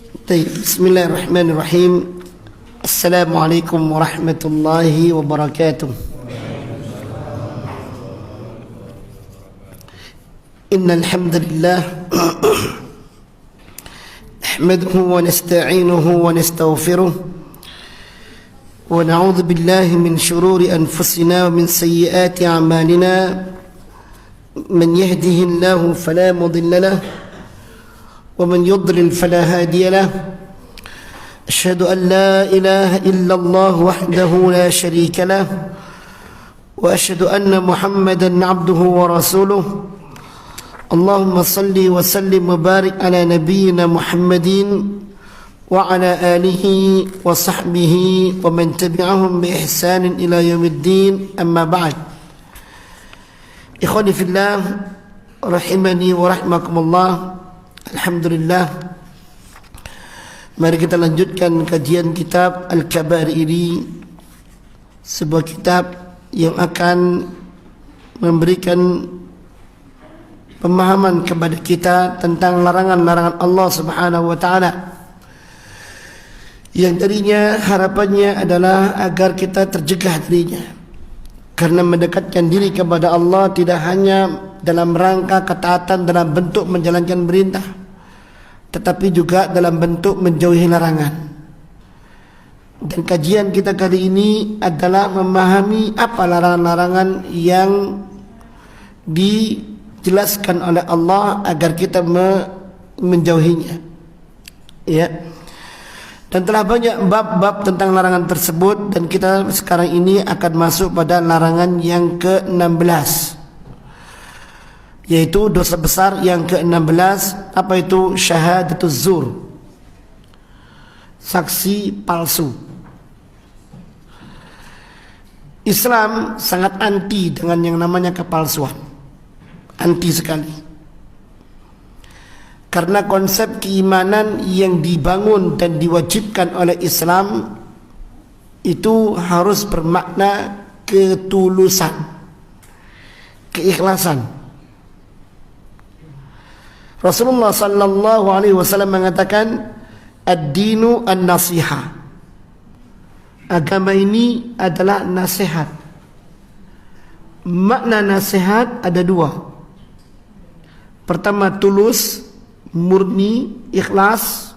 بسم الله الرحمن الرحيم. السلام عليكم ورحمة الله وبركاته. إن الحمد لله نحمده ونستعينه ونستغفره ونعوذ بالله من شرور أنفسنا ومن سيئات أعمالنا. من يهده الله فلا مضل له ومن يضلل فلا هادي له. أشهد أن لا إله إلا الله وحده لا شريك له وأشهد أن محمدا عبده ورسوله. اللهم صل وسلم وبارك على نبينا محمد وعلى آله وصحبه ومن تبعهم بإحسان إلى يوم الدين. أما بعد. إخواني في الله rahimani wa rahimakumullah. Alhamdulillah, mari kita lanjutkan kajian kitab Al-Kabair ini, sebuah kitab yang akan memberikan pemahaman kepada kita tentang larangan-larangan Allah Subhanahu wa taala, yang tadinya harapannya adalah agar kita tercegah darinya, karena mendekatkan diri kepada Allah tidak hanya dalam rangka ketaatan dalam bentuk menjalankan perintah, tetapi juga dalam bentuk menjauhi larangan. Dan kajian kita kali ini adalah memahami apa larangan-larangan yang dijelaskan oleh Allah agar kita menjauhinya. Ya. Dan telah banyak bab-bab tentang larangan tersebut, dan kita sekarang ini akan masuk pada larangan yang ke-16, yaitu dosa besar yang ke-16. Apa itu? Syahadatuz zur, saksi palsu. Islam sangat anti dengan yang namanya kepalsuan, anti sekali. Karena konsep keimanan yang dibangun dan diwajibkan oleh Islam itu harus bermakna ketulusan, keikhlasan. Rasulullah sallallahu alaihi wasallam mengatakan, ad-dinu an-nasihah. Agama ini adalah nasihat. Makna nasihat ada dua. Pertama, tulus, murni, ikhlas,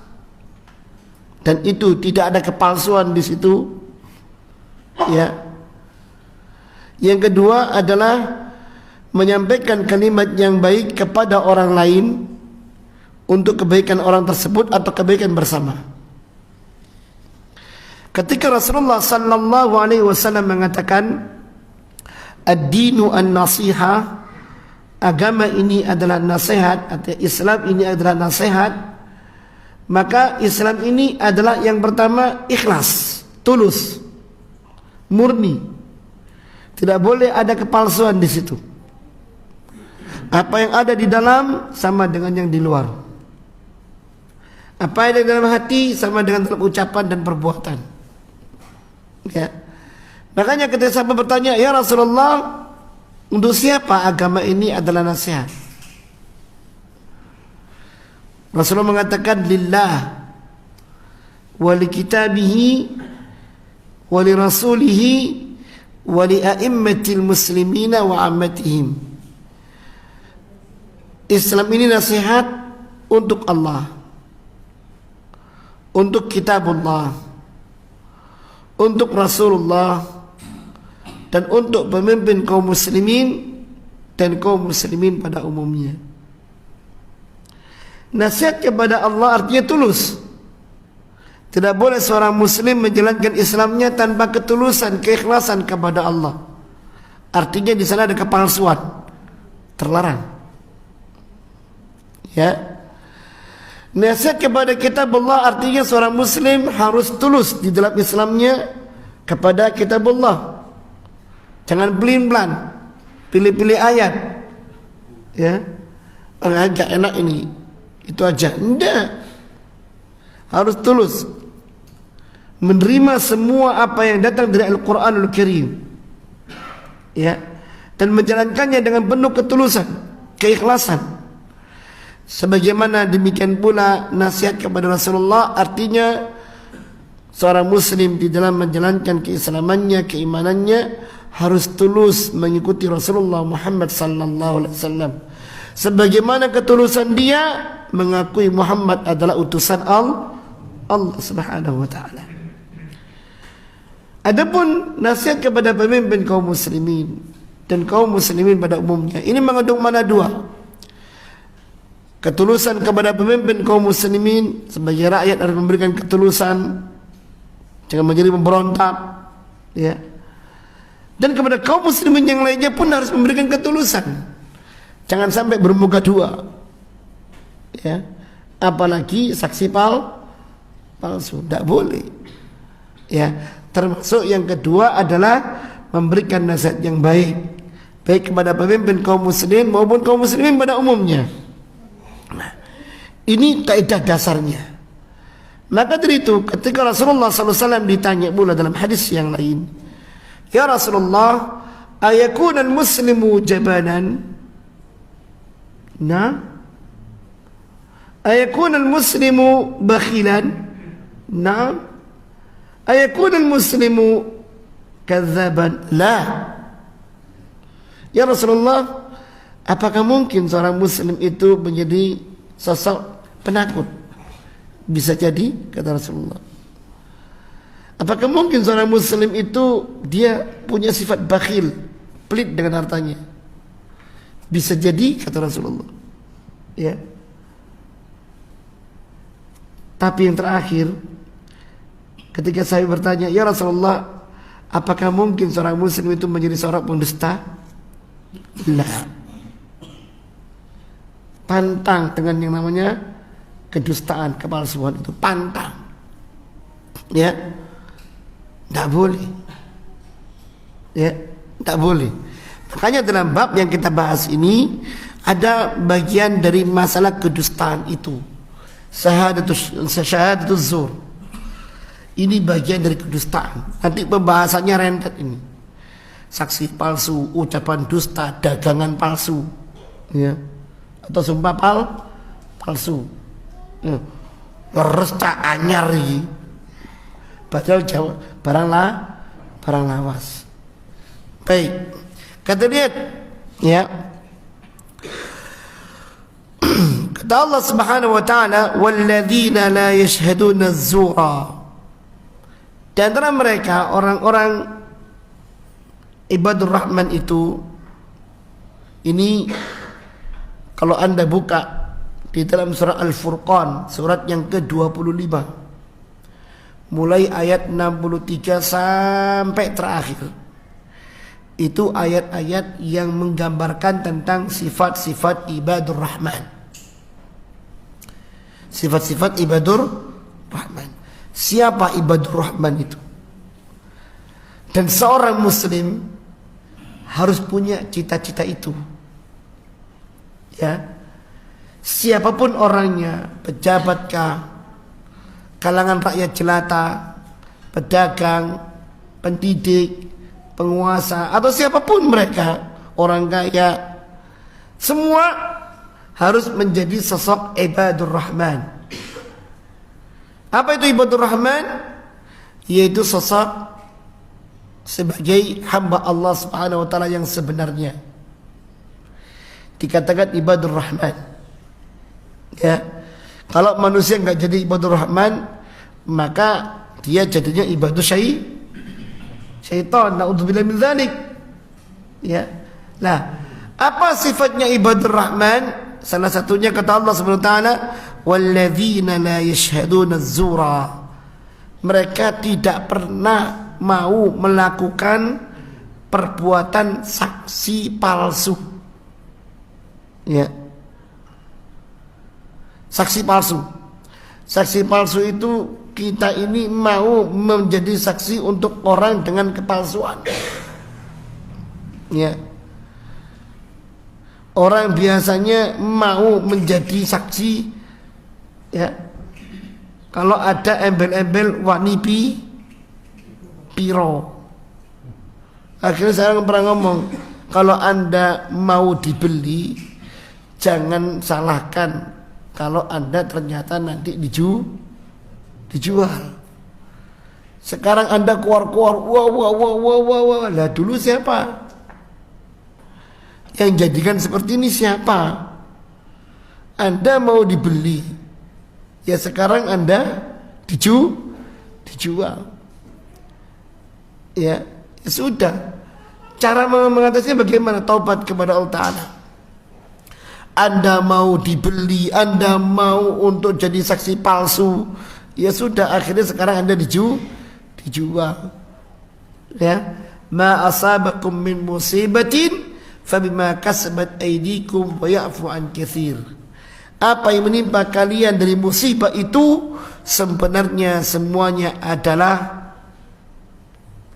dan itu tidak ada kepalsuan di situ. Ya. Yang kedua adalah menyampaikan kalimat yang baik kepada orang lain untuk kebaikan orang tersebut atau kebaikan bersama. Ketika Rasulullah sallallahu alaihi wasallam mengatakan ad-dinu an-nasihah, agama ini adalah nasihat, atau Islam ini adalah nasihat, maka Islam ini adalah yang pertama ikhlas, tulus, murni. Tidak boleh ada kepalsuan di situ. Apa yang ada di dalam sama dengan yang di luar. Apa yang ada di dalam hati sama dengan dalam ucapan dan perbuatan. Ya. Makanya ketika sahabat bertanya, ya Rasulullah, untuk siapa agama ini adalah nasihat? Rasulullah mengatakan, lillah wa li kitabihi wa li rasulihi wa li a'immatil muslimina wa ammatihim. Islam ini nasihat untuk Allah, untuk kitabullah, untuk Rasulullah, dan untuk pemimpin kaum muslimin dan kaum muslimin pada umumnya. Nasihat kepada Allah artinya tulus. Tidak boleh seorang muslim menjalankan Islamnya tanpa ketulusan, keikhlasan kepada Allah. Artinya di sana ada kepalsuan, terlarang. Ya. Nasihat kepada kitabullah artinya seorang muslim harus tulus di dalam Islamnya kepada kitabullah. Jangan pelin-pelan, pilih-pilih ayat. Ya. Agak enak ini, itu aja. Tidak. Harus tulus menerima semua apa yang datang dari Al-Quranul Karim. Ya. Dan menjalankannya dengan penuh ketulusan, keikhlasan. Sebagaimana demikian pula nasihat kepada Rasulullah, artinya seorang muslim di dalam menjalankan keislamannya, keimanannya harus tulus mengikuti Rasulullah Muhammad sallallahu alaihi wasallam. Sebagaimana ketulusan dia mengakui Muhammad adalah utusan Allah Subhanahu wa taala. Adapun nasihat kepada pemimpin kaum muslimin dan kaum muslimin pada umumnya, ini mengandung mana dua. Ketulusan kepada pemimpin kaum muslimin, sebagai rakyat harus memberikan ketulusan, jangan menjadi pemberontak, ya. Dan kepada kaum muslimin yang lainnya pun harus memberikan ketulusan, jangan sampai bermuka dua, ya. Apalagi saksi palsu, tidak boleh, ya. Termasuk yang kedua adalah memberikan nasihat yang baik, baik kepada pemimpin kaum muslimin maupun kaum muslimin pada umumnya. Nah, ini kaidah dasarnya. Maka dari itu ketika Rasulullah SAW ditanya pula dalam hadis yang lain, ya Rasulullah, ayakun al-muslimu jabanan? Nah, ayakun al-muslimu bakhilan? Nah, ayakun al-muslimu kadzaban? La. Ya Rasulullah, apakah mungkin seorang muslim itu menjadi sosok penakut? Bisa jadi, kata Rasulullah. Apakah mungkin seorang muslim itu dia punya sifat bakhil, pelit dengan hartanya? Bisa jadi, kata Rasulullah. Ya. Tapi yang terakhir, ketika saya bertanya, ya Rasulullah, apakah mungkin seorang muslim itu menjadi seorang pendusta? La. Pantang dengan yang namanya kedustaan, kepalsuan itu pantang, ya, tidak boleh, ya, tidak boleh. Makanya dalam bab yang kita bahas ini ada bagian dari masalah kedustaan itu, syahadatus zur. Ini bagian dari kedustaan. Nanti pembahasannya rentet ini. Saksi palsu, ucapan dusta, dagangan palsu, ya, atau sumpah palsu. Leres cak anyar iki. Padahal barang lawas. Baik. Kata lihat, ya. Kata Allah Subhanahu wa taala, "Walladzina la yashhaduna az-zura." Di antara mereka orang-orang ibadur rahman itu, ini kalau Anda buka di dalam surah Al-Furqan, surat yang ke-25, mulai ayat 63 sampai terakhir, itu ayat-ayat yang menggambarkan tentang sifat-sifat ibadur rahman. Sifat-sifat ibadur rahman. Siapa ibadur rahman itu? Dan seorang muslim harus punya cita-cita itu, ya. Siapapun orangnya, pejabatkah, kalangan rakyat jelata, pedagang, pendidik, penguasa, atau siapapun mereka, orang kaya, semua harus menjadi sosok ibadur rahman. Apa itu ibadur rahman? Yaitu sosok sebagai hamba Allah Subhanahu wa taala yang sebenarnya. Dikatakan ibadur rahman. Ya, kalau manusia nggak jadi ibadur rahman, maka dia jadinya ibadur syaitan. Na'udzubillah min dzalik. Ya. Nah, apa sifatnya ibadur rahman? Salah satunya kata Allah Subhanahu wa taala, "Walladzina la yashhaduna az-zura." Mereka tidak pernah mau melakukan perbuatan saksi palsu. Ya. Saksi palsu. Saksi palsu itu kita ini mau menjadi saksi untuk orang dengan kepalsuan. Ya. Orang biasanya mau menjadi saksi, ya, kalau ada embel-embel wanipi piro. Akhirnya saya pernah ngomong, kalau Anda mau dibeli, jangan salahkan kalau Anda ternyata nanti dijual. Sekarang Anda keluar-keluar, wah. Lah dulu siapa? Yang jadikan seperti ini siapa? Anda mau dibeli, ya sekarang Anda dijual. Ya sudah. Cara mengatasinya bagaimana? Taubat kepada Allah Ta'ala. Anda mau dibeli, Anda mau untuk jadi saksi palsu, ya sudah, akhirnya sekarang Anda dijual. Ya, ma asabakum min musibatin fabima kasabat aydikum wa ya'fu an katsir. Apa yang menimpa kalian dari musibah itu sebenarnya semuanya adalah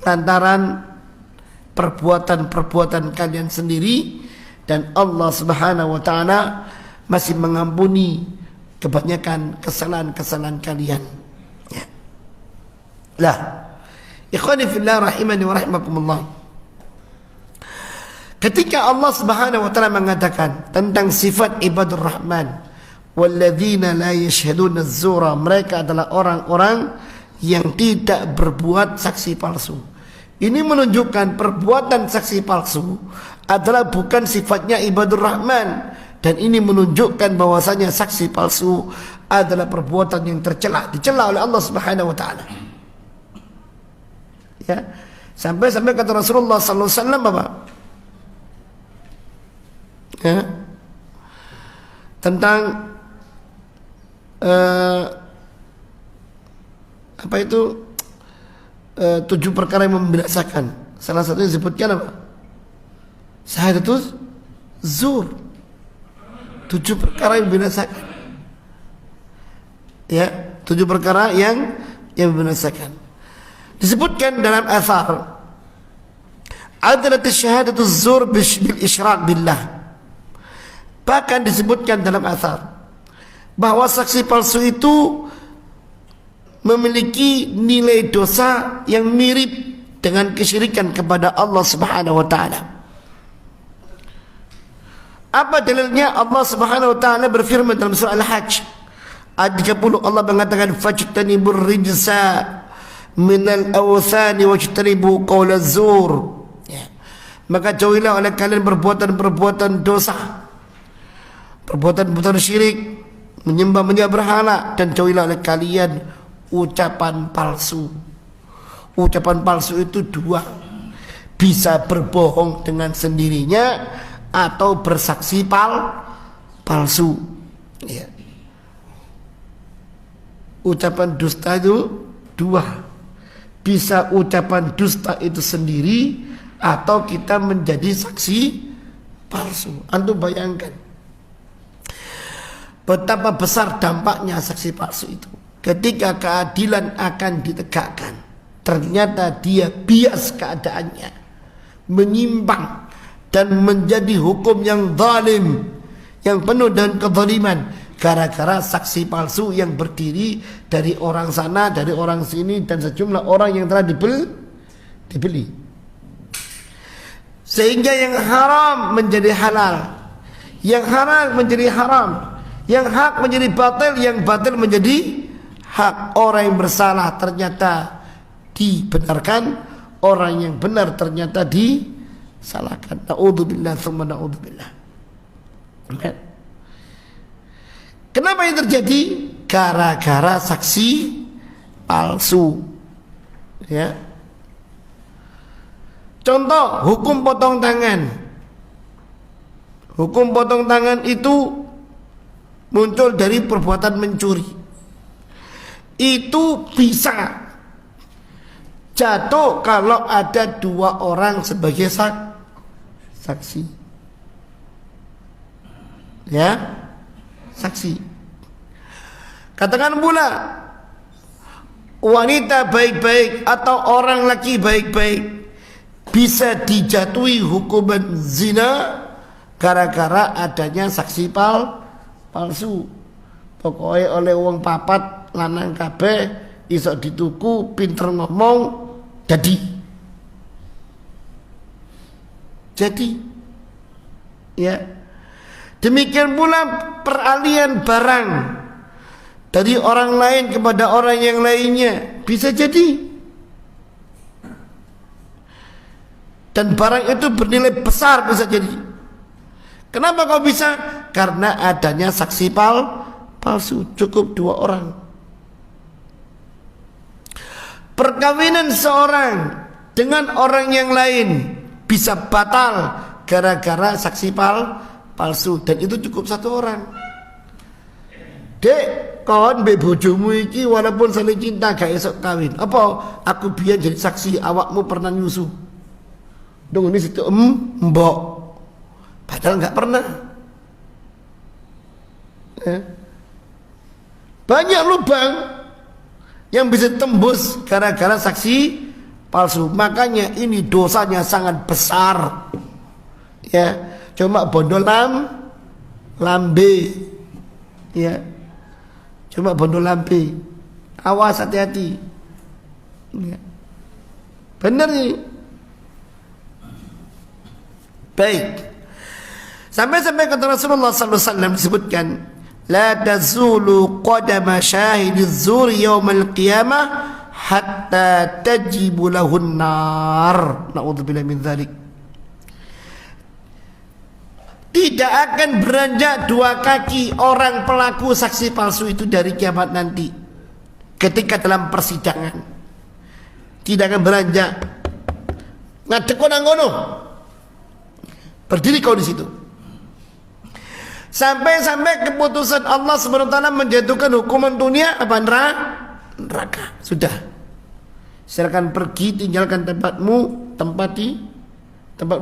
lantaran perbuatan-perbuatan kalian sendiri, dan Allah Subhanahu wa taala masih mengampuni kebanyakan kesalahan-kesalahan kalian. Ya. Lah, ikhwani fillah rahimani wa rahimakumullah. Ketika Allah Subhanahu wa taala mengatakan tentang sifat ibadur rahman, walladzina la yashhaduna az-zura, mereka adalah orang-orang yang tidak berbuat saksi palsu. Ini menunjukkan perbuatan saksi palsu adalah bukan sifatnya ibadur rahman, dan ini menunjukkan bahwasanya saksi palsu adalah perbuatan yang tercela, dicela oleh Allah Subhanahu wa taala. Ya, sampai kata Rasulullah sallallahu alaihi wasallam apa? Ya, tentang apa itu 7 perkara yang membinasakan. Salah satunya disebutkan apa? Syahadatus zur. 7 perkara yang membinasakan. Ya, 7 perkara yang membinasakan. Disebutkan dalam athar, adalah syahadatus zur bil isyrak billah. Bahkan disebutkan dalam athar bahwa saksi palsu itu memiliki nilai dosa yang mirip dengan kesyirikan kepada Allah Subhanahu wa taala. Apa dalilnya? Allah Subhanahu wa taala berfirman dalam surah Al-Hajj ayat 30, Allah mengatakan fajtanibur rijsa minal awthani wajtanibu qaula zur. Ya. Maka jauhilah oleh kalian perbuatan-perbuatan dosa, perbuatan-perbuatan syirik, menyembah berhala, dan jauhilah oleh kalian ucapan palsu. Ucapan palsu itu 2, bisa berbohong dengan sendirinya atau bersaksi palsu. Ya. Ucapan dusta itu 2, bisa ucapan dusta itu sendiri atau kita menjadi saksi palsu. Antum bayangkan betapa besar dampaknya saksi palsu itu. Ketika keadilan akan ditegakkan, ternyata dia bias keadaannya, menyimpang, dan menjadi hukum yang zalim, yang penuh dengan kezaliman, gara-gara saksi palsu yang berdiri dari orang sana, dari orang sini, dan sejumlah orang yang telah dibeli. Sehingga yang haram menjadi halal, yang halal menjadi haram, yang hak menjadi batil, yang batil menjadi hak. Orang yang bersalah ternyata dibenarkan, orang yang benar ternyata disalahkan. Na'udzubillah tsumma na'udzubillah. Kenapa ini terjadi? Gara-gara saksi palsu. Ya. Contoh hukum potong tangan. Hukum potong tangan itu muncul dari perbuatan mencuri. Itu bisa jatuh kalau ada 2 orang sebagai saksi. Ya, saksi. Katakan pula wanita baik-baik atau orang laki baik-baik bisa dijatuhi hukuman zina gara-gara adanya saksi palsu. Pokoknya oleh wong papat lanang kabeh iso dituku, pinter ngomong, jadi ya. Demikian pula peralihan barang dari orang lain kepada orang yang lainnya bisa jadi. Dan barang itu bernilai besar bisa jadi. Kenapa kau bisa? Karena adanya saksi palsu. Cukup 2 orang. Perkawinan seorang dengan orang yang lain bisa batal gara-gara saksi palsu. Dan itu cukup 1 orang. Dek, kawan mbek bojomu iki walaupun saling cinta gak esok kawin. Apa? Aku biyen jadi saksi awakmu pernah nyusu. Dong ini situ mbok. Padahal nggak pernah. Banyak lubang yang bisa tembus gara-gara saksi palsu. Makanya ini dosanya sangat besar. Ya, cuma bondol lambe. Ya, cuma bondol lambe. Awas, hati-hati. Ya. Benar nih. Baik. Sampai-sampai kata Rasulullah sallallahu alaihi wasallam disebutkan, la tazulu qadama syahidiz zuri yaumal qiyamah hatta tajibu lahun nar. Na'udzubillah min dzalik. Tidak akan beranjak 2 kaki orang pelaku saksi palsu itu dari kiamat nanti. Ketika dalam persidangan tidak akan beranjak. Ngadeg ngono. Berdiri kau di situ. Sampai keputusan Allah SWT menjatuhkan hukuman dunia apa neraka. Sudah. Silakan pergi, tinggalkan tempatmu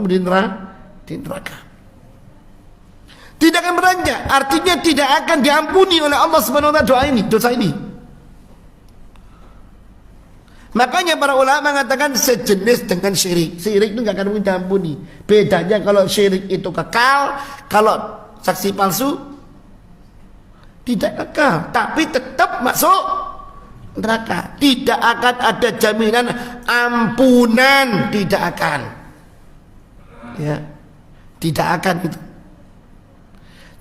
di neraka. Tidak akan beranjak. Artinya tidak akan diampuni oleh Allah SWT dosa ini. Makanya para ulama mengatakan sejenis dengan syirik. Syirik itu gak akan mungkin diampuni. Bedanya kalau syirik itu kekal, kalau saksi palsu tidak kekal, tapi tetap masuk neraka. Tidak akan ada jaminan ampunan, tidak akan. Ya, tidak akan itu.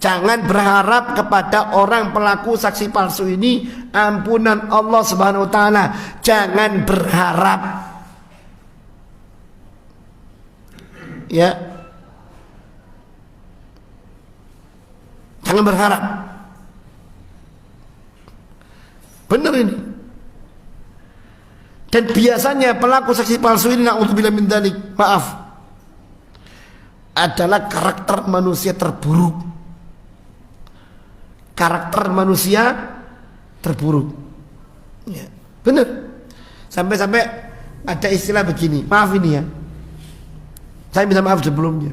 Jangan berharap kepada orang pelaku saksi palsu ini ampunan Allah Subhanahu wa taala. Jangan berharap. Ya. Jangan berharap. Benar ini. Dan biasanya pelaku saksi palsu ini, na'udzubillah min dzalik, maaf, adalah karakter manusia terburuk. Karakter manusia terburuk. Ya, benar. Sampai-sampai ada istilah begini. Maaf ini ya. Saya minta maaf sebelumnya.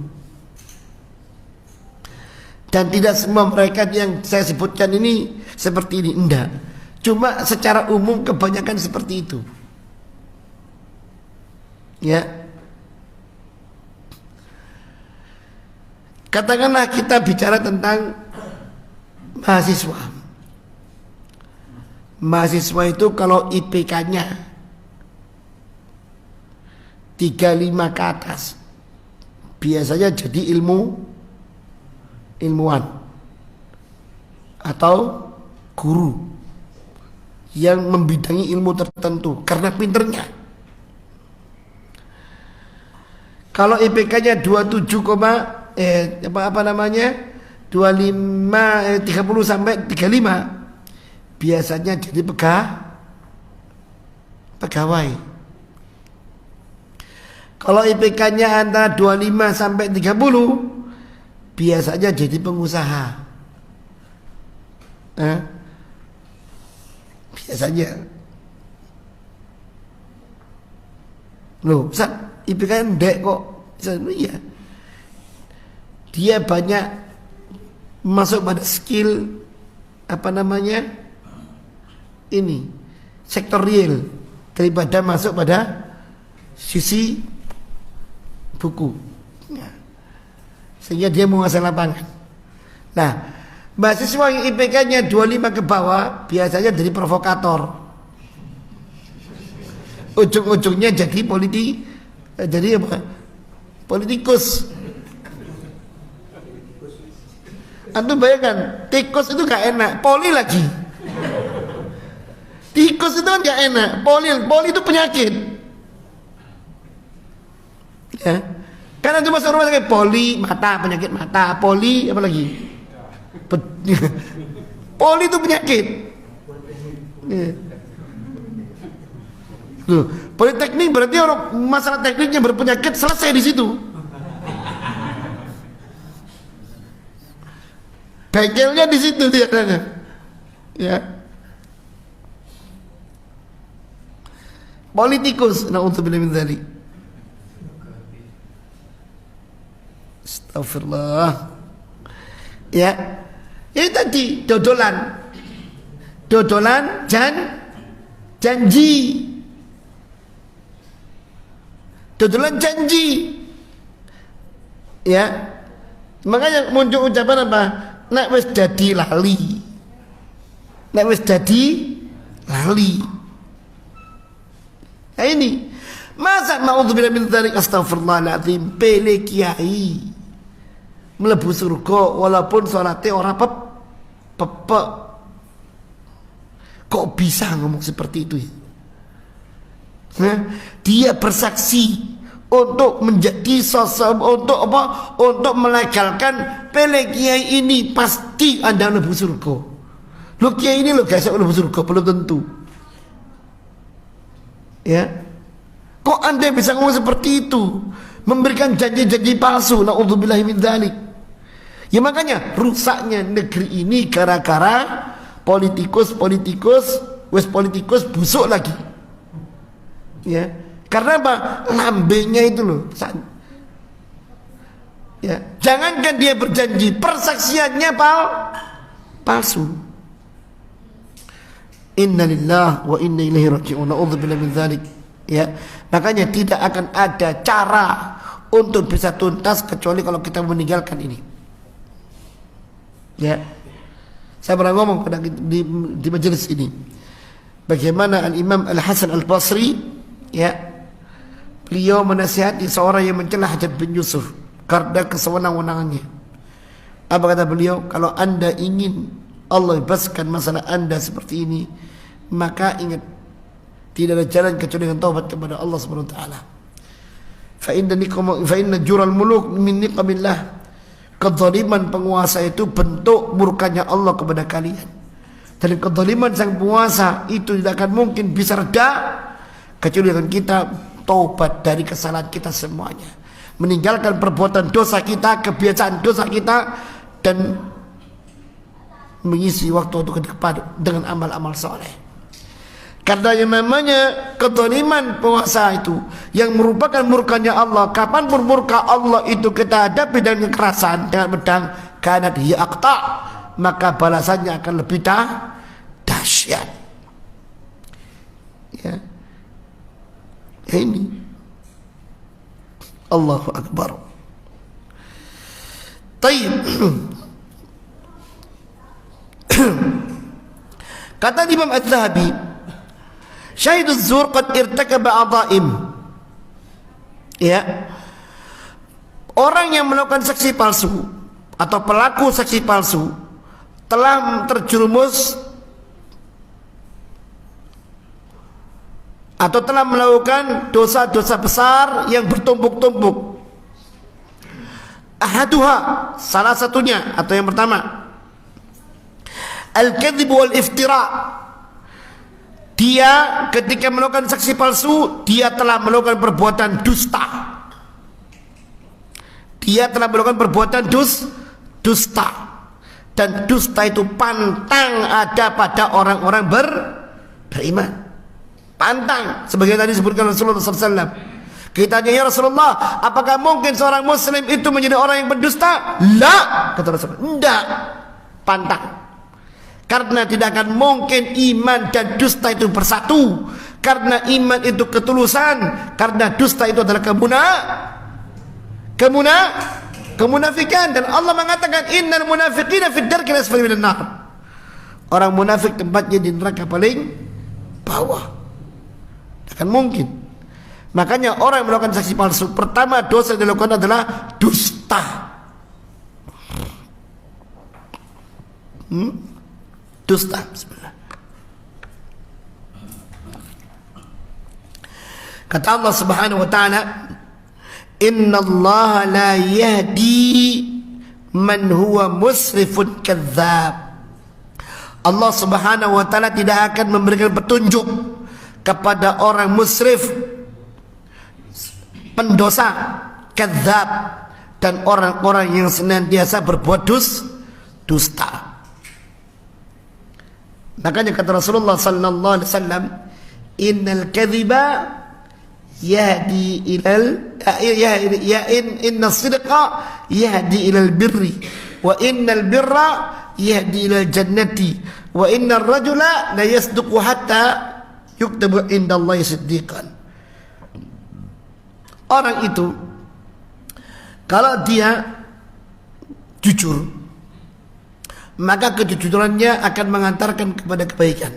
Dan tidak semua mereka yang saya sebutkan ini seperti ini. Enggak. Cuma secara umum kebanyakan seperti itu. Ya. Katakanlah kita bicara tentang mahasiswa. Mahasiswa itu kalau IPK-nya 35 ke atas, biasanya jadi ilmuwan atau guru yang membidangi ilmu tertentu karena pinternya. Kalau IPK-nya 27, 30 sampai 35, biasanya jadi pegawai. Kalau IPK-nya antara 25 sampai 30, biasanya jadi pengusaha. Biasanya. Loh, Ustaz, IPK-nya ndek kok. Iya. Dia banyak masuk pada skill ini sektor real daripada masuk pada sisi buku ya. Sehingga dia menguasai lapangan. Nah, mahasiswa yang IPK-nya 25 ke bawah biasanya jadi provokator, ujung-ujungnya jadi politikus. Antum bayangkan, tikus itu gak enak, poli lagi. Tikus itu kan gak enak, poli itu penyakit. Ya. Karena antum masuk rumah sakit, poli mata, penyakit mata, poli apa lagi? Poli itu penyakit. Ya. Loh, politeknik berarti orang masalah tekniknya berpenyakit selesai di situ. Bengkelnya di situ dia ada. Ya. Politikus, na'udzubillah min dzalik. Astagfirullah. Ya. Ini tadi dodolan. Dodolan janji. Dodolan janji. Ya. Makanya muncul ucapan apa? Nek wis dadi lali. Nek wis dadi lali. Nah ini. Masa naudzubillah min dzalik, astagfirullahaladzim, pele kiai mlebu surga walaupun salate ora pepek. Kok bisa ngomong seperti itu ya? Nah, dia bersaksi untuk menjadi sosok, untuk apa? Untuk melegalkan pele kiai ini pasti Anda mlebu surga. Lo kiai ini lo gak bisa mlebu surga, belum tentu. Ya. Kok Anda bisa ngomong seperti itu? Memberikan janji-janji palsu, na'udzubillahi min dzalik. Ya makanya rusaknya negeri ini gara-gara politikus busuk lagi. Ya. Karena apa? Lambenya itu loh. Ya, jangankan dia berjanji, persaksiannya palsu. Innalillahi wa inna ilaihi raji'un. Na'udzubillahi min dzalik. Ya, makanya tidak akan ada cara untuk bisa tuntas kecuali kalau kita meninggalkan ini. Ya, saya pernah ngomong di majelis ini, bagaimana Al-Imam Al-Hasan Al-Basri, ya, beliau menasihati seorang yang mencela Hajjaj bin Yusuf karena kesewenang-wenangannya. Apa kata beliau? Kalau Anda ingin Allah bebaskan masalah Anda seperti ini, maka ingat, tidak ada jalan kecuali dengan taubat kepada Allah Subhanahu wa taala. Fa inna jural muluk min niqamillah. Kezaliman penguasa itu bentuk murkanya Allah kepada kalian. Dan kezaliman sang penguasa itu tidak akan mungkin bisa reda kecuali dengan kita taubat dari kesalahan kita semuanya, meninggalkan perbuatan dosa kita, kebiasaan dosa kita, dan mengisi waktu untuk ke depan dengan amal-amal soleh. Karena yang namanya kezaliman penguasa itu yang merupakan murkanya Allah. Kapanpun murka Allah itu kita hadapi dengan kekerasan, dengan pedang, kanat hiya aqta, maka balasannya akan lebih dahsyat. Ya. Ini Allahu Akbar. Taib. Kata Imam Az-Zahabi, syahiduz zur qad irtakaba a'dha'im. Ya. Orang yang melakukan saksi palsu atau pelaku saksi palsu telah terjerumus atau telah melakukan dosa-dosa besar yang bertumpuk-tumpuk. Ahaduha, salah satunya atau yang pertama, al-kadhib wal iftira. Dia ketika melakukan saksi palsu, dia telah melakukan perbuatan dusta. Dia telah melakukan perbuatan dusta. Dan dusta itu pantang ada pada orang-orang beriman. Pantang, sebagaimana tadi disebutkan Rasulullah SAW. Kita tanya, ya Rasulullah, apakah mungkin seorang muslim itu menjadi orang yang berdusta? La, kata Rasulullah, tidak. Pantang. Karena tidak akan mungkin iman dan dusta itu bersatu. Karena iman itu ketulusan, karena dusta itu adalah kemunafikan. Dan Allah mengatakan, innal munafiqina fid darkil asfali minan nar. Orang munafik tempatnya di neraka paling bawah. Akan mungkin. Makanya orang yang melakukan saksi palsu, pertama dosa yang dilakukan adalah dusta. Dusta. Bismillah. Kata Allah Subhanahu wa taala, "Innallaha la yahdi man huwa musrifun kadzdzab." Allah Subhanahu wa taala tidak akan memberikan petunjuk kepada orang musrif, pendosa, kadzdzab, dan orang-orang yang senantiasa berbuat dusta. Makanya kata Rasulullah sallallahu alaihi wasallam, "Innal kadhiba yahdi ilal inna sidqa yahdi ilal birri wa innal birra yahdi ilal jannati wa innar rajula la yasduqu hatta yuktabu indallahi siddiqan." Orang itu kalau dia jujur, maka kejujurannya akan mengantarkan kepada kebaikan,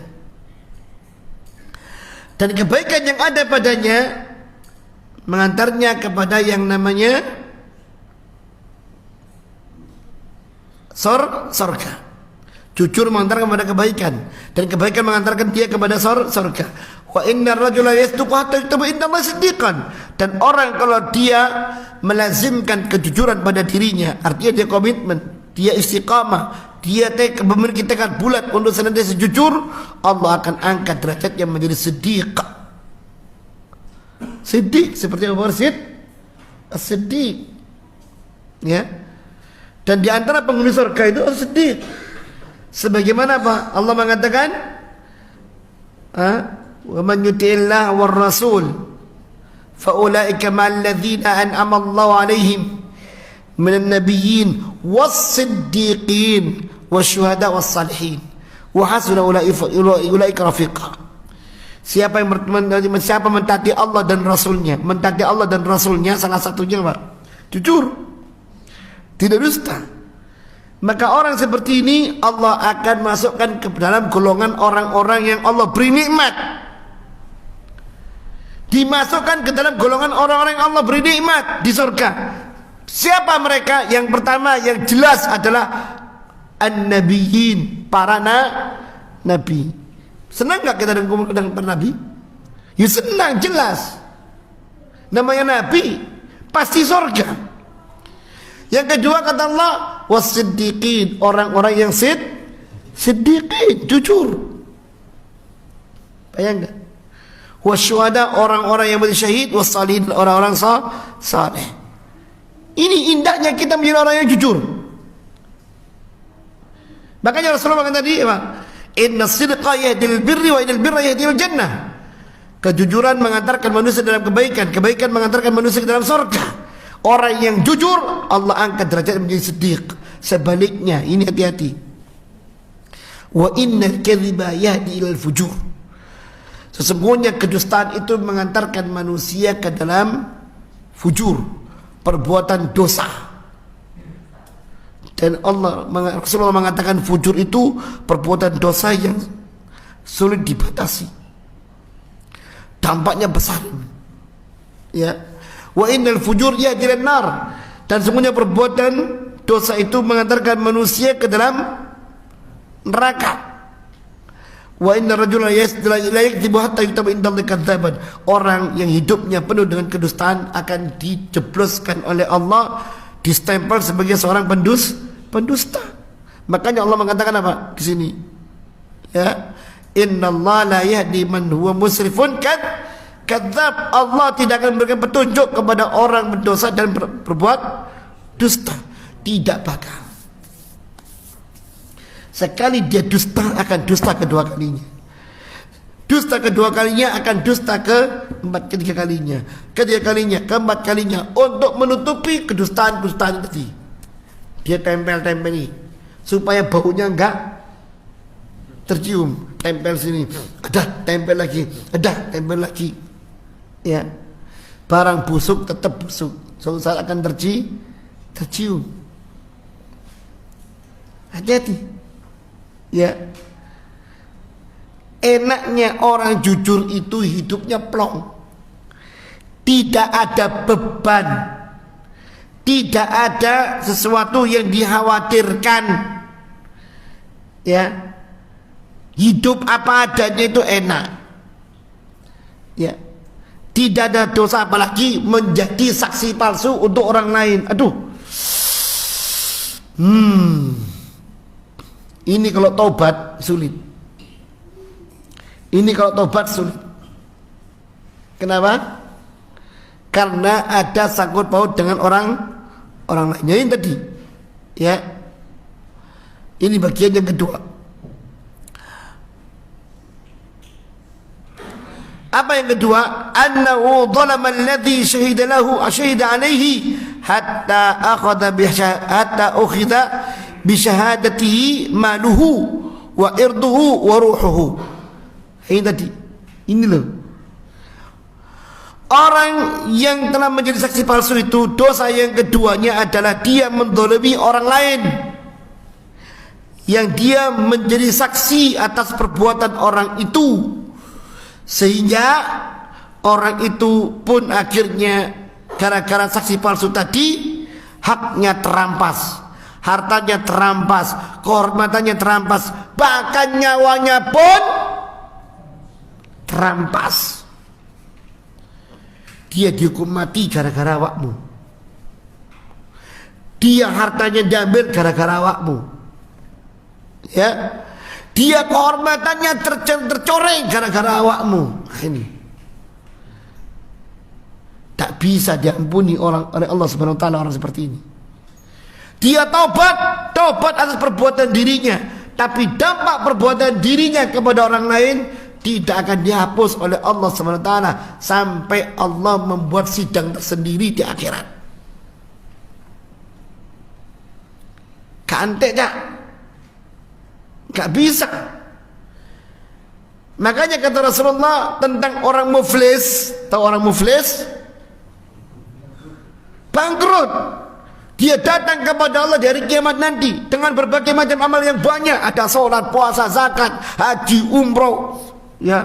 dan kebaikan yang ada padanya mengantarnya kepada yang namanya surga. Jujur mengantarkan kepada kebaikan, dan kebaikan mengantarkan dia kepada surga. Wa innar rajula yasduqu hatta yuktabu indallahi siddiqan. Dan orang kalau dia melazimkan kejujuran pada dirinya, artinya dia komitmen, dia istiqamah, dia memiliki tekad bulat untuk senantiasa jujur, Allah akan angkat derajatnya menjadi siddiq. Siddiq seperti Abu Bakar As-Siddiq, ya. Dan di antara penghuni surga itu As-Siddiq. Sebagaimana apa? Allah mengatakan, "Wa man yuti'illah war rasul fa ulaika ma'al ladzina an'ama Allahu 'alaihim minan nabiyyin was-siddiqin wasyuhada was-salihin wa hasuna ulaika rafiqa." Siapa mentaati Allah dan Rasulnya, mentaati Allah dan Rasulnya salah satunya apa? Jujur, tidak dusta. Maka orang seperti ini Allah akan masukkan ke dalam golongan orang-orang yang Allah beri nikmat. Dimasukkan ke dalam golongan orang-orang yang Allah beri nikmat di surga. Siapa mereka? Yang pertama yang jelas adalah an-nabiyyin, para nabi. Senang gak kita dengan para nabi? Ya senang, jelas. Namanya nabi, pasti surga. Yang kedua kata Allah, was-siddiqin, orang-orang yang siddiqin, jujur. Bayangkan. Wasyuhada, orang-orang yang mati syahid, was-salihin, orang-orang saleh. Ini indahnya kita menjadi orang yang jujur. Makanya Rasulullah mengatakan tadi apa? Inna sidqa yahdil birri wa innal birra yahdil jannah. Kejujuran mengantarkan manusia dalam kebaikan, kebaikan mengantarkan manusia ke dalam surga. Orang yang jujur Allah angkat derajat menjadi siddiq. Sebaliknya, ini hati-hati. Wa innal kadhiba yahdi ilal fujur. Sesungguhnya kedustaan itu mengantarkan manusia ke dalam fujur, perbuatan dosa. Dan Rasulullah mengatakan fujur itu perbuatan dosa yang sulit dibatasi, dampaknya besar. Ya. Wa innal fujur yahdil nar. Dan semuanya perbuatan dosa itu mengantarkan manusia ke dalam neraka. Wa innar rajula la yakdzibu hatta yuktabu indallahi kadzdzaban. Orang yang hidupnya penuh dengan kedustaan akan dijebloskan oleh Allah, distempel sebagai seorang pendusta. Makanya Allah mengatakan apa di sini? Ya, innallaha la yahdi man huwa musrifun kadzdzab. Allah tidak akan memberikan petunjuk kepada orang berdosa dan berbuat dusta. Tidak bakal. Sekali dia dusta, akan dusta kedua kalinya. Dusta kedua kalinya akan dusta ketiga kalinya. Ketiga kalinya, keempat kalinya, untuk menutupi kedustaan-kedustaan tadi. Dia tempel-tempeli supaya baunya enggak tercium. Tempel sini, ada tempel lagi, ada tempel lagi. Ya, barang busuk tetap busuk, suatu saat akan tercium. Hati-hati. Ya, enaknya orang jujur itu hidupnya plong, tidak ada beban, tidak ada sesuatu yang dikhawatirkan. ya, hidup apa adanya itu enak, ya, tidak ada dosa, apalagi menjadi saksi palsu untuk orang lain. Aduh, ini kalau taubat sulit. Ini kalau taubat sulit. Kenapa? Karena ada sangkut paut dengan orang lainnya. Ini tadi, ya, ini bagian yang kedua. Apa yang kedua? Annahu zalama alladhi syahida lahu asyhida alaihi hatta ukhidha bi syahadatihi maluhu wa irduhu wa ruhuhu. Ini tadi. Ini loh. Orang yang telah menjadi saksi palsu itu, dosa yang keduanya adalah dia menzalimi orang lain, yang dia menjadi saksi atas perbuatan orang itu, sehingga orang itu pun akhirnya gara-gara saksi palsu tadi haknya terampas, hartanya terampas, kehormatannya terampas, bahkan nyawanya pun terampas. Dia dihukum mati gara-gara awakmu. Dia hartanya diambil gara-gara awakmu. Ya, dia kehormatannya tercoreng gara-gara awakmu. Ini tak bisa diampuni oleh Allah Subhanahu wa taala orang seperti ini. Dia taubat atas perbuatan dirinya, tapi dampak perbuatan dirinya kepada orang lain tidak akan dihapus oleh Allah Subhanahu wa taala sampai Allah membuat sidang tersendiri di akhirat. Kantek tak? Gak bisa. Makanya kata Rasulullah tentang orang muflis, tahu orang muflis? Bangkrut. Dia datang kepada Allah di hari kiamat nanti dengan berbagai macam amal yang banyak, ada sholat, puasa, zakat, haji, umroh, ya,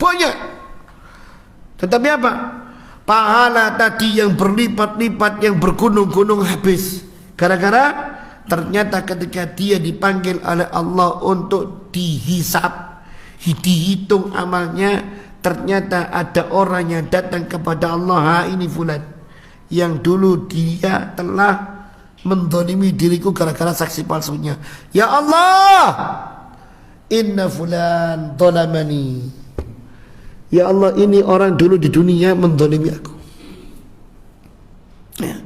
banyak. Tetapi apa? Pahala tadi yang berlipat-lipat, yang bergunung-gunung habis. Gara-gara ternyata ketika dia dipanggil oleh Allah untuk dihisab, dihitung amalnya, ternyata ada orang yang datang kepada Allah, ha, ini fulan yang dulu dia telah menzalimi diriku gara-gara saksi palsunya. Ya Allah, inna fulan zalamani. Ya Allah, ini orang dulu di dunia menzalimi aku. Ya.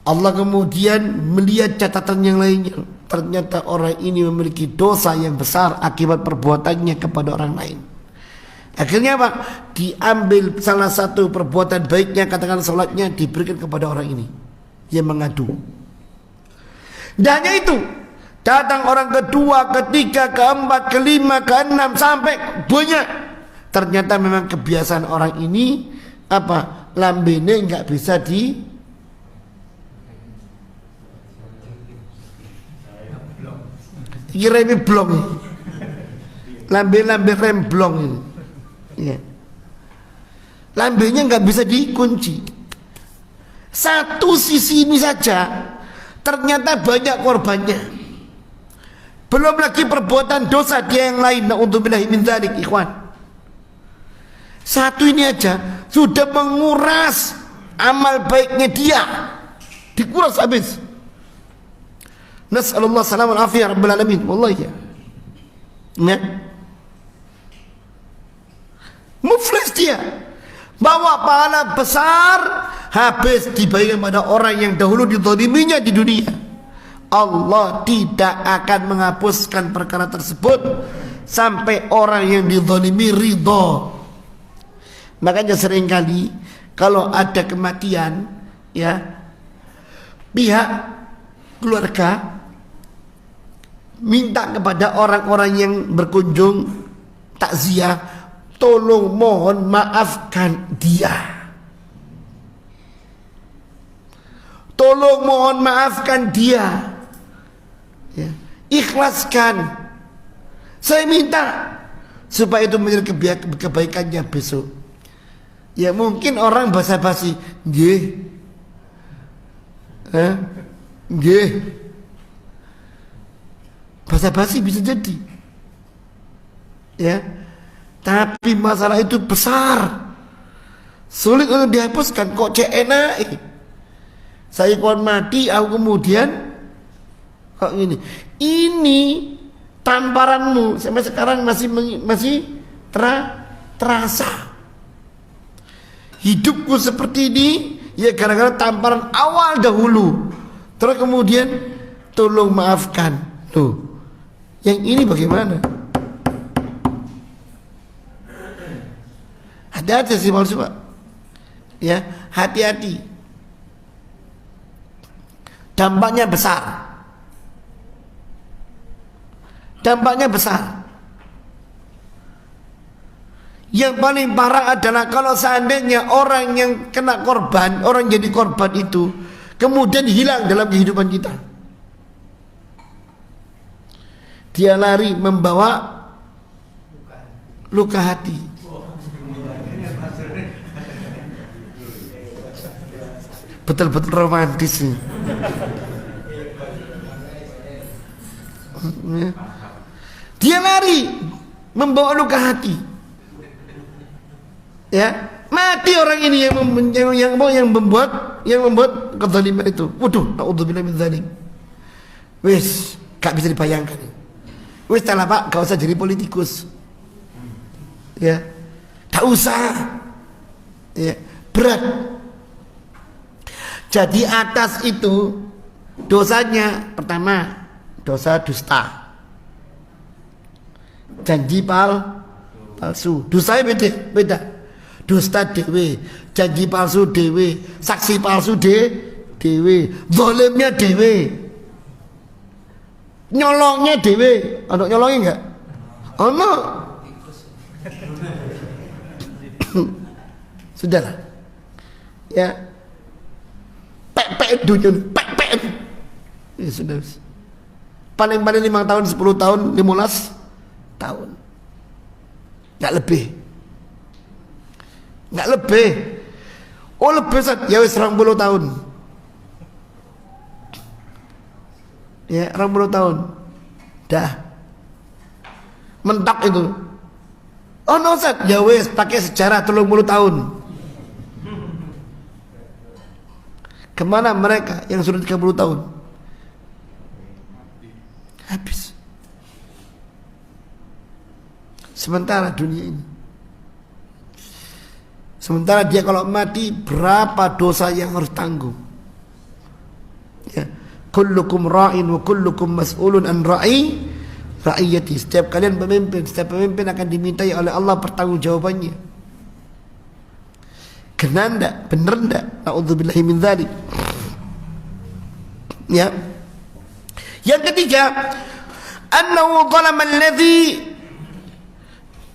Allah kemudian melihat catatan yang lainnya. Ternyata orang ini memiliki dosa yang besar akibat perbuatannya kepada orang lain. Akhirnya apa? Diambil salah satu perbuatan baiknya, katakan salatnya, diberikan kepada orang ini. Dia mengadu. Dan hanya itu, datang orang kedua, ketiga, keempat, kelima, keenam, sampai banyak. Ternyata memang kebiasaan orang ini apa? Lambene nggak bisa di remi blong, lambe rem blong ini, ya. Lambenya nggak bisa dikunci. Satu sisi ini saja, ternyata banyak korbannya. Belum lagi perbuatan dosa dia yang lain. Na'udzubillahi min dzalik, ikhwan. Satu ini aja sudah menguras amal baiknya dia, dikuras habis. Nas'alullah salam wal afiyah rabbal alamin. Wallahi ya. Ya. Muflis dia. Bawa pahala besar habis dibagikan pada orang yang dahulu dizaliminya di dunia. Allah tidak akan menghapuskan perkara tersebut sampai orang yang dizalimi ridha. Makanya seringkali kalau ada kematian, ya, pihak keluarga minta kepada orang-orang yang berkunjung takziah, tolong mohon maafkan dia, tolong mohon maafkan dia, ya, ikhlaskan, saya minta supaya itu menjadi kebaikannya besok. Ya mungkin orang basa-basi, nggih, nggih, basa-basi bisa jadi. Ya. Tapi masalah itu besar. Sulit untuk dihapuskan. Kok cek enak? Saya kon mati, aku kemudian kok gini. Ini tamparanmu sampai sekarang masih terasa. Hidupku seperti ini ya gara-gara tamparan awal dahulu. Terus kemudian tolong maafkan. Tuh. Yang ini bagaimana? Hati-hati sih palsu, Pak. Ya, hati-hati. Dampaknya besar. Dampaknya besar. Yang paling parah adalah kalau seandainya orang yang kena korban, orang jadi korban itu kemudian hilang dalam kehidupan kita. Dia lari membawa luka hati. Betul-betul romantis nih. Dia lari membawa luka hati. Ya, mati orang ini yang membuat kezaliman itu. Waduh, naudzubillah min zalim. Wis, gak bisa dibayangkan. Wis lah Pak, gak usah jadi politikus. Ya. Tak usah. Ya, berat. Jadi atas itu dosanya pertama dosa dusta, janji palsu. Dosanya beda. Dusta dewe, janji palsu dewe, saksi palsu dewe, zalimnya dewe, nyolongnya dewe. Ono nyolongnya enggak? Ono. Sudahlah. Ya. Pek dunyun, pek. Ya sudah. Paling-paling 5 tahun, 10 tahun, 15 tahun. Enggak lebih. Enggak lebih. Oh lebih Ustaz, ya wis 20 tahun. Ya, 20 tahun. Dah. Mentok itu. Oh no Ustaz, ya wis pakai sejarah 30 tahun. Kemana mereka yang sudah 30 tahun? Habis. Sementara dunia ini, sementara dia kalau mati berapa dosa yang harus tanggung? Ya, kullukum ra'in wa kullukum mas'ulun an ra'iyati. Setiap kalian pemimpin, setiap pemimpin akan dimintai oleh Allah pertanggungjawabannya. Kena ndak? Bener ndak? Na'udzubillahi min dzalik. Ya. Yang ketiga, annahu zalama alladhi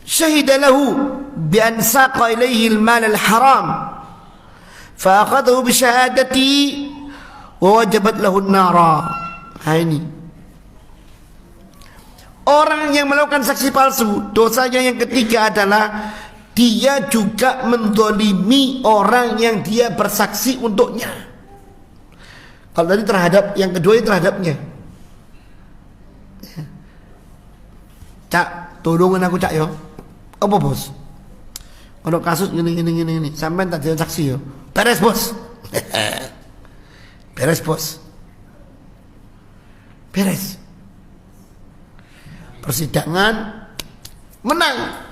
syahida lahu bi an saqa ilayhi al-mal al-haram fa akhadahu bi syahadati wa wajabat lahu an-nara. Ini orang yang melakukan saksi palsu, dosanya yang ketiga adalah dia juga menzalimi orang yang dia bersaksi untuknya. Kalau tadi terhadap, yang kedua ini terhadapnya. Cak, tolongin aku Cak yo. Apa bos? Kalau kasus gini. Sampai tak jadi saksi yo. Beres bos. Beres bos. Beres. Persidangan menang.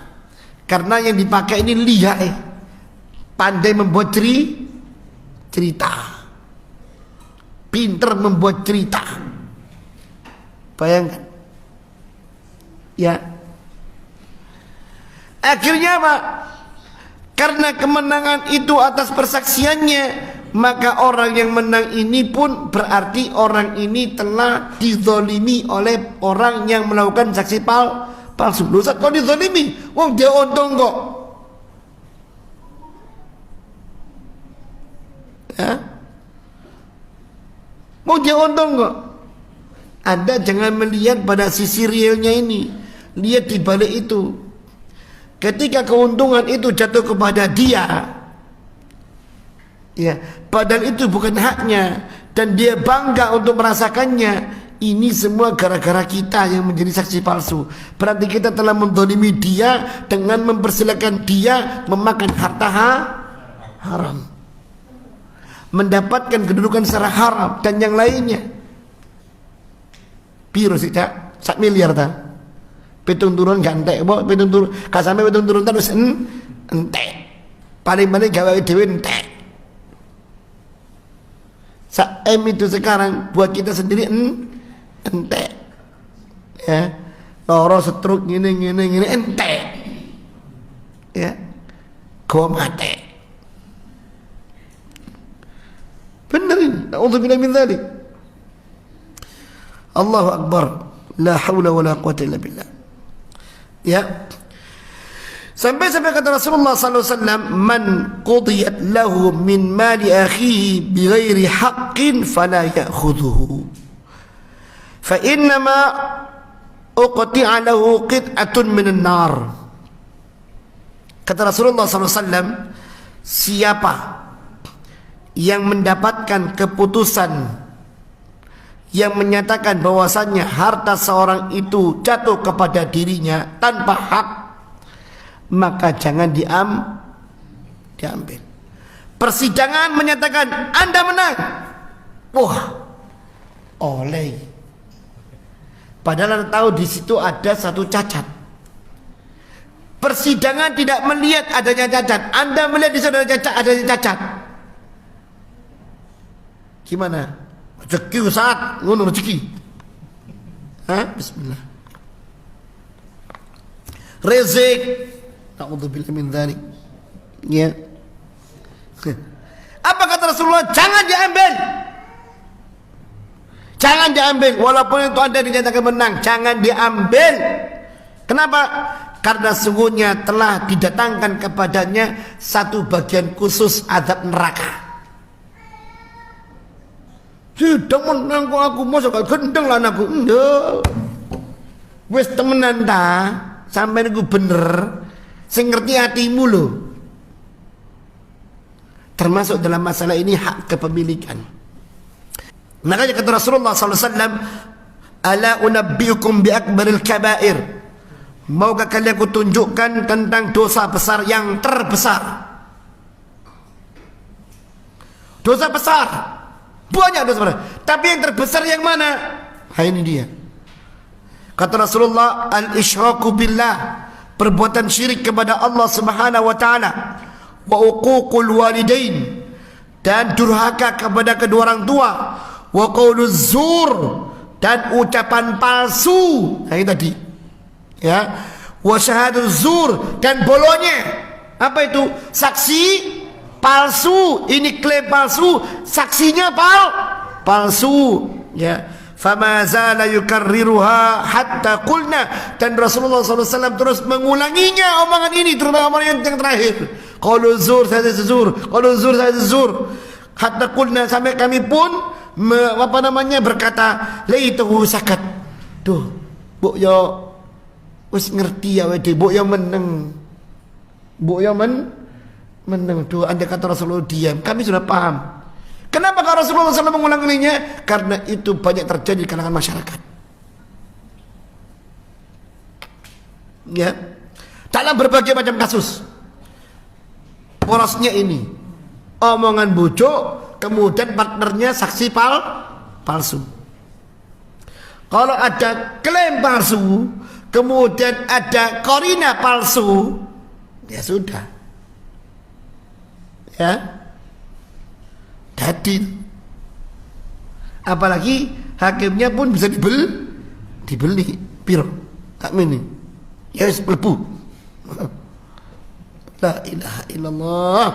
Karena yang dipakai ini lihai, pandai membuat cerita, pinter membuat cerita. Bayangkan. Ya. Akhirnya apa? Karena kemenangan itu atas persaksiannya, maka orang yang menang ini pun berarti orang ini telah dizalimi oleh orang yang melakukan saksi palsu. Lu Ustaz, kau dizalimi, wong dia untung kok. Ya? Wong dia untung kok. Anda jangan melihat pada sisi realnya ini, lihat di balik itu. Ketika keuntungan itu jatuh kepada dia, ya, padahal itu bukan haknya dan dia bangga untuk merasakannya, Ini semua gara-gara kita yang menjadi saksi palsu. Berarti kita telah menzalimi dia dengan mempersilakan dia memakan harta haram, mendapatkan kedudukan secara haram dan yang lainnya. Piro sih cak? 1 miliar ta? Petung turun gantek, petung turun. Kasame petung turun terus entek. Paling-paling gawe dhewe entek. M itu sekarang buat kita sendiri entek. Ya. Loro stroke gini entek. Ya. Gua mati. Benar ini. A'udzubillahi min dzalik. Allahu akbar. La haula wala quwwata illa billah. Ya. Sampai kata Rasulullah sallallahu alaihi wasallam, man qudiyat lahu min mali akhihi bighairi haqqin fala ya'khudhuhu. Fa innama uqti'a lahu qit'atun minan nar. Kata Rasulullah sallallahu alaihi wasallam, siapa yang mendapatkan keputusan yang menyatakan bahwasannya harta seorang itu jatuh kepada dirinya tanpa hak, maka jangan diambil. Persidangan menyatakan Anda menang. Wah, oleh. Padahal Anda tahu di situ ada satu cacat. Persidangan tidak melihat adanya cacat. Anda melihat di sana adanya cacat. Gimana? Rezeki saat ngono rezeki. Hah? Bismillah. Rezek. A'udzubillahi min dzalik. Ya. Apa kata Rasulullah? Jangan diambil. Jangan diambil walaupun itu Anda dinyatakan menang, jangan diambil. Kenapa? Karena sungguhnya telah didatangkan kepadanya satu bagian khusus azab neraka. Tidak menang kok aku masuk gendeng lah aku. Ndak. Wis temenan ta, sampeyan iku bener. Sing ngerti hatimu loh. Termasuk dalam masalah ini hak kepemilikan. Makanya kata Rasulullah SAW, ala unabbiukum bi akbaril kabair. Maukah kalian aku tunjukkan tentang dosa besar yang terbesar? Dosa besar, banyak dosa besar. Tapi yang terbesar yang mana? Ini dia. Kata Rasulullah, al-isyraku billah, perbuatan syirik kepada Allah Subhanahu wa taala, wa uququl walidain, dan durhaka kepada kedua orang tua, wa qauluz zur, dan ucapan palsu. Nah, ini tadi. Ya. Wa syahaduz zur, dan bolonya. Apa itu? Saksi palsu. Ini klaim palsu, saksinya palsu. Ya. Fama zala yukarriruha hatta qulna, dan Rasulullah SAW terus mengulanginya omongan ini, terutama omongan yang terakhir. Qalu zur, saya zur. Qalu zur, saya zur. Hatta qulna, sampai kami pun berkata, laitahu sakat. Duh, mbok yo wis ngerti ya wede, mbok yo meneng. Mbok yo meneng. Duh, andai kata Rasulullah diam, kami sudah paham. Kenapa kalau Rasulullah SAW mengulanginya? Karena itu banyak terjadi di kalangan masyarakat. Ya, dalam berbagai macam kasus. Porosnya ini, omongan bujuk, kemudian partnernya saksi palsu. Kalau ada klaim palsu, kemudian ada korina palsu, ya sudah. Ya. Dadil. Apalagi hakimnya pun bisa dibeli piro tak mini ya wis mlebu. La ilaha illallah.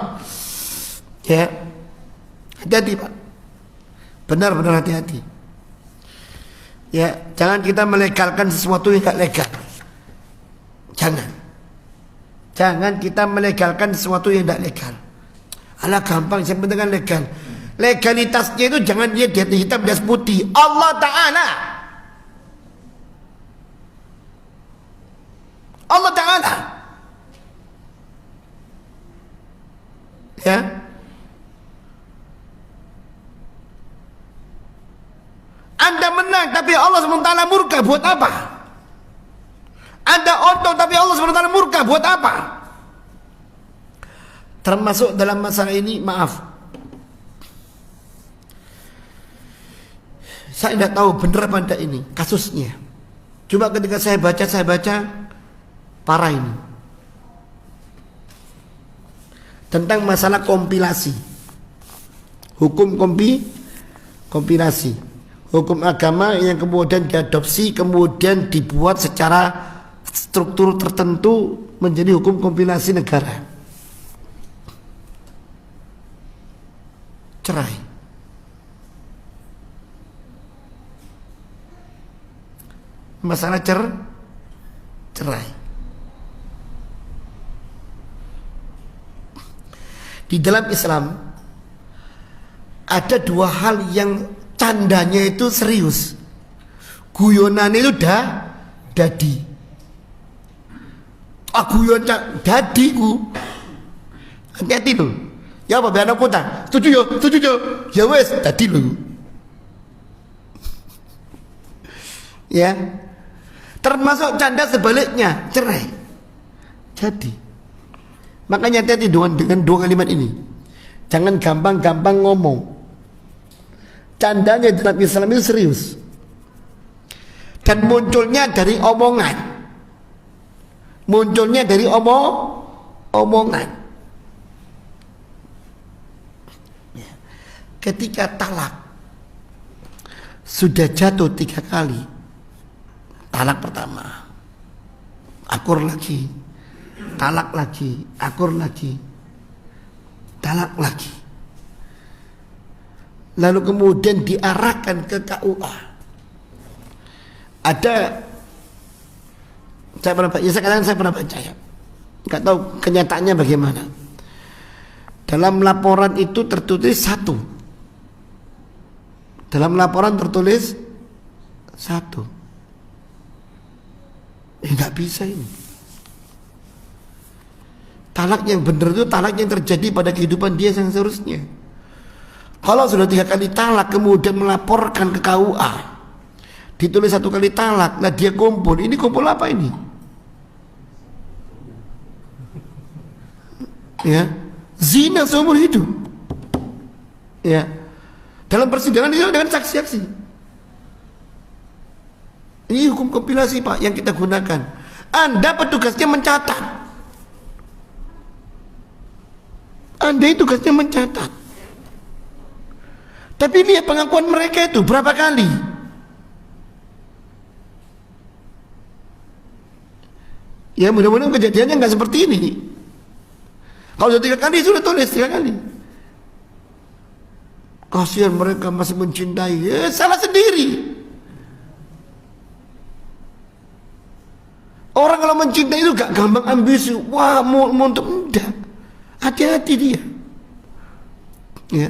Ya, hati-hati Pak, benar-benar hati-hati. Ya, jangan kita melegalkan sesuatu yang tak legal. Jangan kita melegalkan sesuatu yang tak legal. Alah gampang, yang penting kan legal. Legalitasnya itu jangan lihat di hitam dan putih. Allah Ta'ala ya, Anda menang tapi Allah SWT murka, buat apa? Anda untung tapi Allah SWT murka, buat apa? Termasuk dalam masalah ini, maaf, saya tidak tahu benar apa tidak ini kasusnya. Cuma ketika saya baca parah ini. Tentang masalah kompilasi. Hukum kompilasi. Hukum agama yang kemudian diadopsi, kemudian dibuat secara struktur tertentu menjadi hukum kompilasi negara. Cerai. Masalah cerai. Di dalam Islam ada dua hal yang candanya itu serius, guyonan itu dadi. Guyon dadiku, hati-hati loh. Ya apa biar aku tak setuju yo. Ya wes dadi loh. Ya. Termasuk canda sebaliknya, cerai. Jadi, makanya hati-hati dengan dua kalimat ini. Jangan gampang-gampang ngomong. Candanya dalam Islam itu serius. Dan munculnya dari omongan. Munculnya dari omongan. Ketika talak sudah jatuh 3 kali, talak pertama, akur lagi, talak lagi, akur lagi, talak lagi, lalu kemudian diarahkan ke KUA. Ada, saya pernah baca ya, nggak tahu kenyataannya bagaimana. Dalam laporan itu tertulis 1. Dalam laporan tertulis 1. Nggak bisa ini. Talak yang benar itu talak yang terjadi pada kehidupan dia yang seharusnya. Kalau sudah 3 kali talak kemudian melaporkan ke KUA, ditulis 1 kali talak, nah dia kumpul. Ini kumpul apa ini? Ya, zina seumur hidup. Ya, dalam persidangan itu dengan saksi-saksi. Ini hukum kompilasi Pak yang kita gunakan. Anda petugasnya mencatat. Anda itu tugasnya mencatat. Tapi lihat pengakuan mereka itu berapa kali. Ya mudah-mudahan kejadiannya nggak seperti ini. Kalau sudah 3 kali sudah tulis 3 kali. Kasihan mereka masih mencintai. Ya, salah sendiri. Orang kalau mencintai itu gak gampang ambisi. Wah, mau untuk enggak. Hati-hati dia. Ya.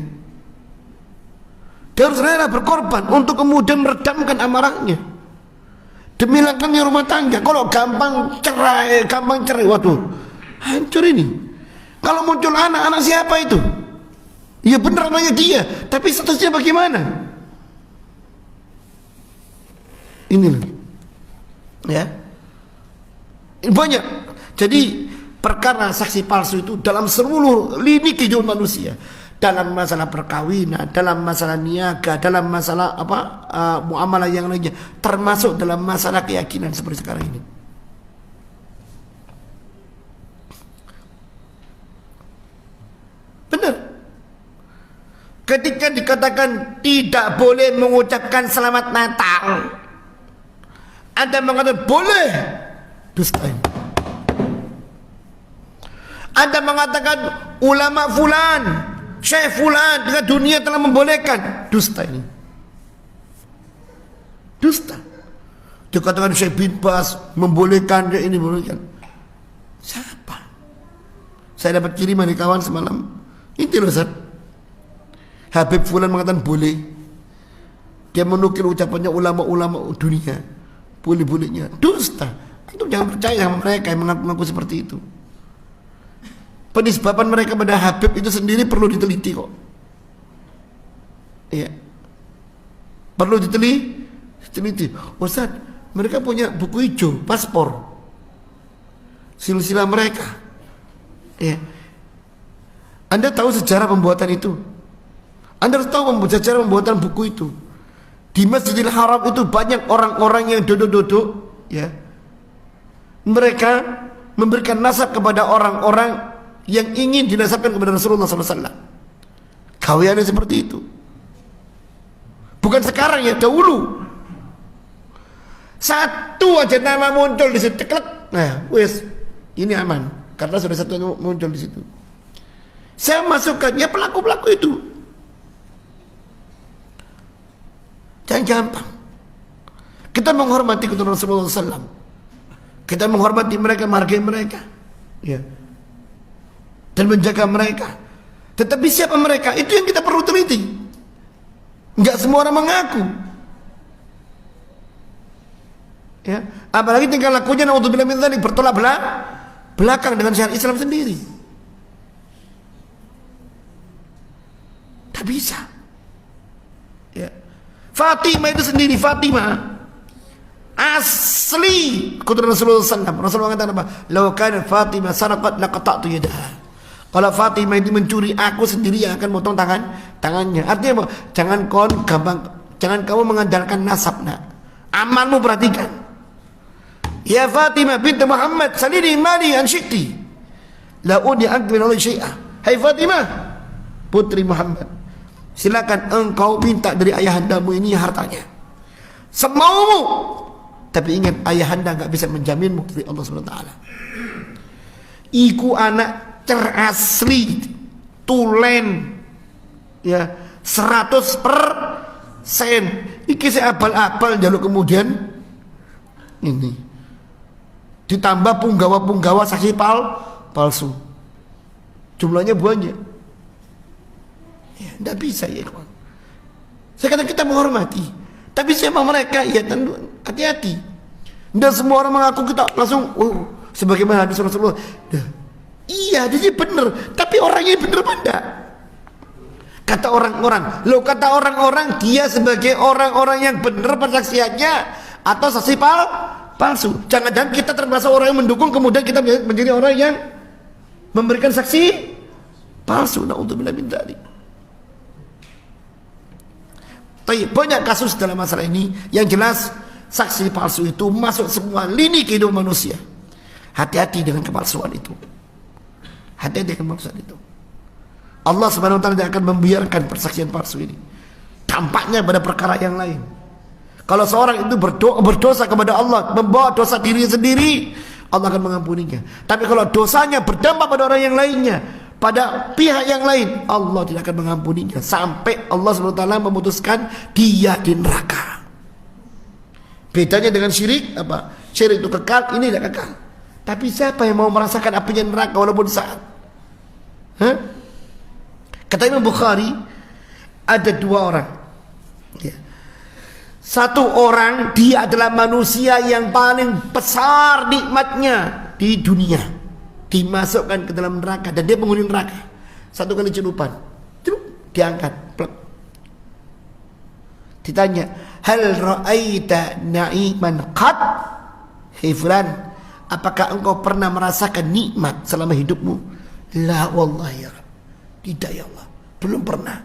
Dia harus rela berkorban untuk kemudian meredamkan amarahnya. Demi langkahnya rumah tangga. Kalau gampang cerai, waduh, hancur ini. Kalau muncul anak siapa itu? Ya benar namanya dia, tapi statusnya bagaimana? Ini loh. Ya. Banyak. Jadi perkara saksi palsu itu dalam seluruh lini kehidupan manusia. Dalam masalah perkawinan, dalam masalah niaga, dalam masalah muamalah yang lainnya, termasuk dalam masalah keyakinan seperti sekarang ini. Benar. Ketika dikatakan tidak boleh mengucapkan selamat Natal, Anda mengatakan boleh, dusta ini. Anda mengatakan ulama fulan, syekh fulan dengan dunia telah membolehkan, dusta ini. Dusta. Dikatakan Syekh bin Baz membolehkan, ini membolehkan. Siapa? Saya dapat kiriman dari kawan semalam. Ini loh Ustaz. Habib fulan mengatakan boleh. Dia menukil ucapannya ulama-ulama dunia. Boleh-bolehnya. Dusta. Itu jangan percaya sama mereka yang mengaku seperti itu. Penisbaban mereka pada Habib itu sendiri perlu diteliti kok. Iya. Perlu diteliti. Ustaz, mereka punya buku hijau, paspor, silsilah mereka. Ya. Anda tahu sejarah pembuatan itu? Anda harus tahu sejarah pembuatan buku itu. Di Masjidil Haram itu banyak orang-orang yang duduk-duduk, ya. Mereka memberikan nasab kepada orang-orang yang ingin dinasabkan kepada Rasulullah SAW. Kawiannya seperti itu. Bukan sekarang ya, dahulu. Satu aja nama muncul di situ, ceklek. Nah, wes, ini aman karena sudah satu muncul di situ. Saya masukkan ya pelaku-pelaku itu. Jangan gampang. Kita menghormati keturunan Rasulullah SAW. Kita menghormati mereka, menghargai mereka, ya, dan menjaga mereka. Tetapi siapa mereka? Itu yang kita perlu teliti. Enggak semua orang mengaku. Ya, apalagi tingkah lakunya naudzubillah min dzalik bertolak belakang dengan syariat Islam sendiri. Tak bisa. Ya. Fatimah itu sendiri, Fatimah asli keturunan Rasulullah SAW. Rasulullah mengatakan apa? Lau kana Fatimah saraqat laqata'tu yadaha. Kalau Fatimah itu mencuri, aku sendiri yang akan potong tangannya. Artinya apa? Jangan kamu mengandalkan nasab, nak. Amalmu perhatikan. Ya Fatimah binti Muhammad, salini mali an syi'ti. La udi anki min Allah syai'ah. Hai Fatimah, putri Muhammad, silakan engkau minta dari ayahandamu ini hartanya semaumu. Tapi ingat, ayahanda enggak bisa menjaminmu dari Allah SWT. Iku anak terasli, tulen, ya, 100%. Iki saya apal-apal jaluk kemudian ini ditambah punggawa saksi palsu. Jumlahnya banyak. Ya, tidak bisa ya kawan. Saya kata kita menghormati. Tapi siapa mereka? Ya tentu hati-hati. Tidak semua orang mengaku kita langsung sebagaimana hadis Rasulullah. Iya, dia benar. Tapi orangnya benar apa enggak? Kata orang-orang, dia sebagai orang-orang yang benar persaksiannya atau saksi palsu. Jangan-jangan kita termasuk orang yang mendukung, kemudian kita menjadi orang yang memberikan saksi palsu. Na'udzubillah min dzalik. Banyak kasus dalam masalah ini. Yang jelas saksi palsu itu masuk semua lini kehidupan manusia. Hati-hati dengan kepalsuan itu. Hati-hati dengan kepalsuan itu. Allah Subhanahu wa taala tidak akan membiarkan persaksian palsu ini. Dampaknya pada perkara yang lain. Kalau seorang itu berdosa kepada Allah, membawa dosa diri sendiri, Allah akan mengampuninya. Tapi kalau dosanya berdampak pada orang yang lainnya, pada pihak yang lain, Allah tidak akan mengampuninya sampai Allah SWT memutuskan dia di neraka. Bedanya dengan syirik apa? Syirik itu kekal, ini tidak kekal. Tapi siapa yang mau merasakan apinya neraka walaupun saat? Kata Imam Bukhari, ada dua orang. Ya. Satu orang, dia adalah manusia yang paling besar nikmatnya di dunia, dimasukkan ke dalam neraka dan dia penghuni neraka. Satu kali celupan, diangkat, plek. Ditanya, hal ra'aita na'iman qad? Hei fulan, apakah engkau pernah merasakan nikmat selama hidupmu? La wallahi ya Rabb, tidak ya Allah, belum pernah.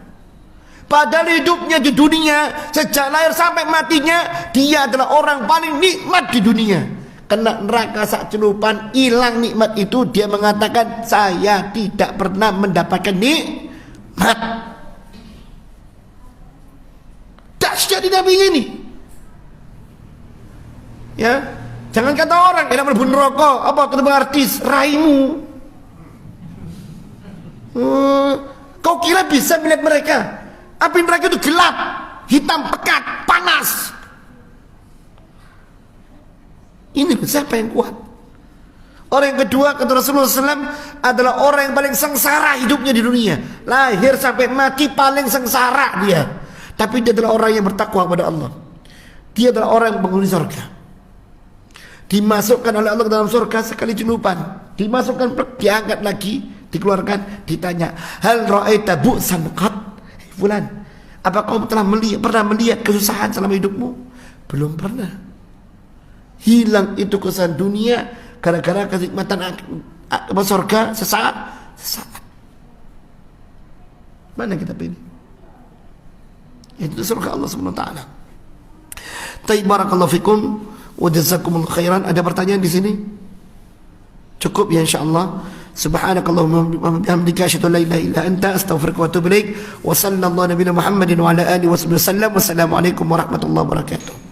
Padahal hidupnya di dunia sejak lahir sampai matinya, dia adalah orang paling nikmat di dunia. Kena neraka sak celupan, hilang nikmat itu, dia mengatakan saya tidak pernah mendapatkan nikmat. Dahsyat di Nabi ini. Ya, jangan kata orang enak berbun rokok, apa ketemu artis, raimu. Kau kira bisa melihat mereka? Api neraka itu gelap, hitam pekat, panas. Ini siapa yang kuat? Orang yang kedua, kata Rasulullah SAW, adalah orang yang paling sengsara hidupnya di dunia. Lahir sampai mati paling sengsara dia. Tapi dia adalah orang yang bertakwa kepada Allah. Dia adalah orang yang penghuni surga. Dimasukkan oleh Allah ke dalam surga sekali celupan. Dimasukkan, diangkat lagi, dikeluarkan, ditanya, hal ra'aita bu'san qad? Fulan, Apa kau pernah melihat kesusahan selama hidupmu? Belum pernah. Hilang itu kesusahan dunia gara-gara kenikmatan surga sesaat. Mana kita pilih? Itu surga Allah Subhanahu wa taala. Tayyib, barakallahu fikum wa jazakumullahu khairan. Ada pertanyaan di sini? Cukup ya insyaallah. Subhanakallahumma wa bihamdika asyhadu an la ilaha illa anta astaghfiruka wa atubu ilaik. Wa sallallahu nabiyana Muhammadin wa ala alihi wasallam. Wassalamu alaikum warahmatullahi wabarakatuh.